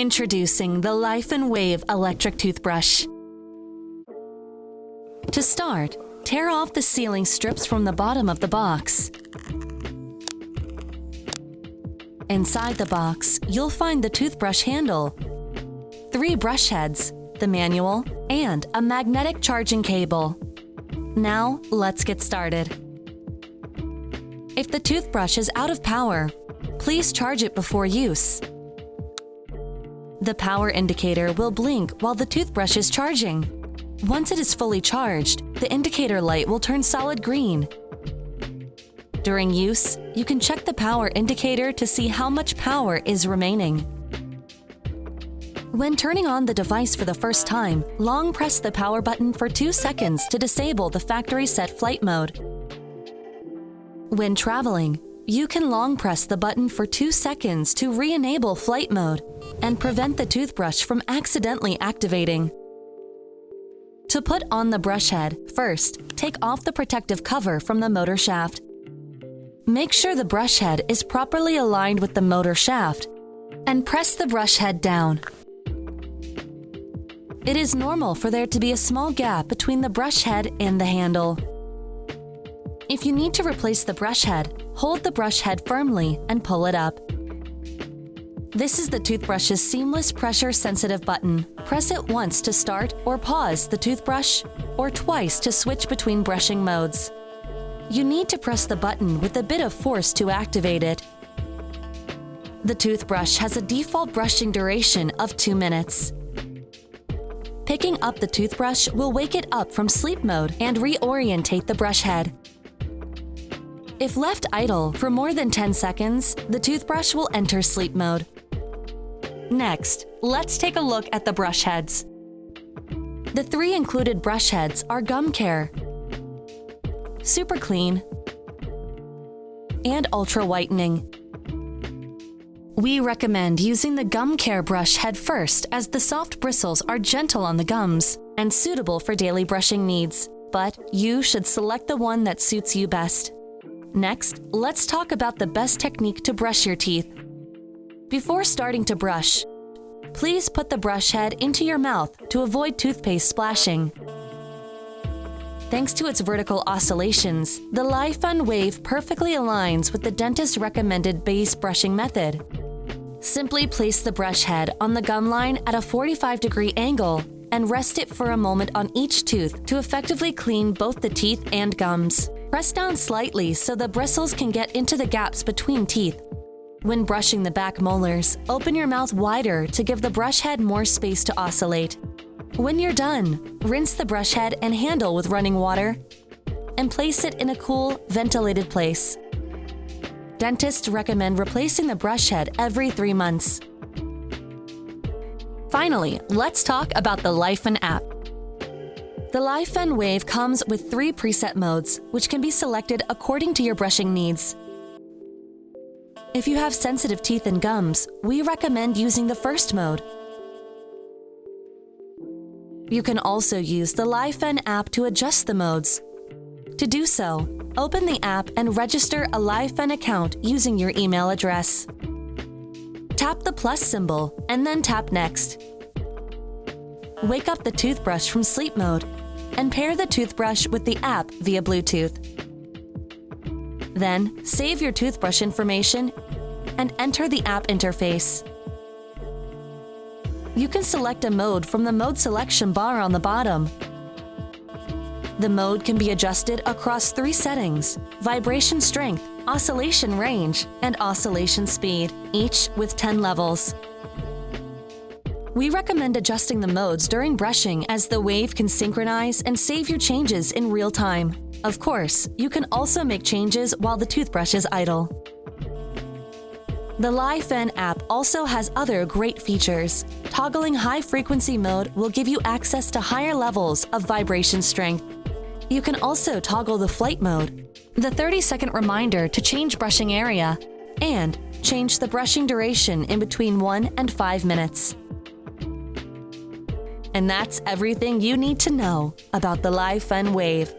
Introducing the Laifen Wave Electric Toothbrush. To start, tear off the sealing strips from the bottom of the box. Inside the box, you'll find the toothbrush handle, 3 brush heads, the manual, and a magnetic charging cable. Now, let's get started. If the toothbrush is out of power, please charge it before use. The power indicator will blink while the toothbrush is charging. Once it is fully charged, the indicator light will turn solid green. During use, you can check the power indicator to see how much power is remaining. When turning on the device for the first time, long press the power button for 2 seconds to disable the factory set flight mode. When traveling, you can long press the button for 2 seconds to re-enable flight mode and prevent the toothbrush from accidentally activating. To put on the brush head, first, take off the protective cover from the motor shaft. Make sure the brush head is properly aligned with the motor shaft and press the brush head down. It is normal for there to be a small gap between the brush head and the handle. If you need to replace the brush head, hold the brush head firmly and pull it up. This is the toothbrush's seamless pressure-sensitive button. Press it once to start or pause the toothbrush, or twice to switch between brushing modes. You need to press the button with a bit of force to activate it. The toothbrush has a default brushing duration of 2 minutes. Picking up the toothbrush will wake it up from sleep mode and reorientate the brush head. If left idle for more than 10 seconds, the toothbrush will enter sleep mode. Next, let's take a look at the brush heads. The 3 included brush heads are Gum Care, Super Clean, and Ultra Whitening. We recommend using the Gum Care brush head first, as the soft bristles are gentle on the gums and suitable for daily brushing needs, but you should select the one that suits you best. Next, let's talk about the best technique to brush your teeth. Before starting to brush, please put the brush head into your mouth to avoid toothpaste splashing. Thanks to its vertical oscillations, the Laifen Wave perfectly aligns with the dentist's recommended base brushing method. Simply place the brush head on the gum line at a 45-degree angle and rest it for a moment on each tooth to effectively clean both the teeth and gums. Press down slightly so the bristles can get into the gaps between teeth. When brushing the back molars, open your mouth wider to give the brush head more space to oscillate. When you're done, rinse the brush head and handle with running water and place it in a cool, ventilated place. Dentists recommend replacing the brush head every 3 months. Finally, let's talk about the Laifen app. The Laifen Wave comes with 3 preset modes, which can be selected according to your brushing needs. If you have sensitive teeth and gums, we recommend using the first mode. You can also use the Laifen app to adjust the modes. To do so, open the app and register a Laifen account using your email address. Tap the plus symbol and then tap Next. Wake up the toothbrush from sleep mode and pair the toothbrush with the app via Bluetooth. Then, save your toothbrush information and enter the app interface. You can select a mode from the mode selection bar on the bottom. The mode can be adjusted across 3 settings: vibration strength, oscillation range, and oscillation speed, each with 10 levels. We recommend adjusting the modes during brushing, as the wave can synchronize and save your changes in real time. Of course, you can also make changes while the toothbrush is idle. The Laifen app also has other great features. Toggling high-frequency mode will give you access to higher levels of vibration strength. You can also toggle the flight mode, the 30-second reminder to change brushing area, and change the brushing duration in between 1 and 5 minutes. And that's everything you need to know about the Laifen Wave.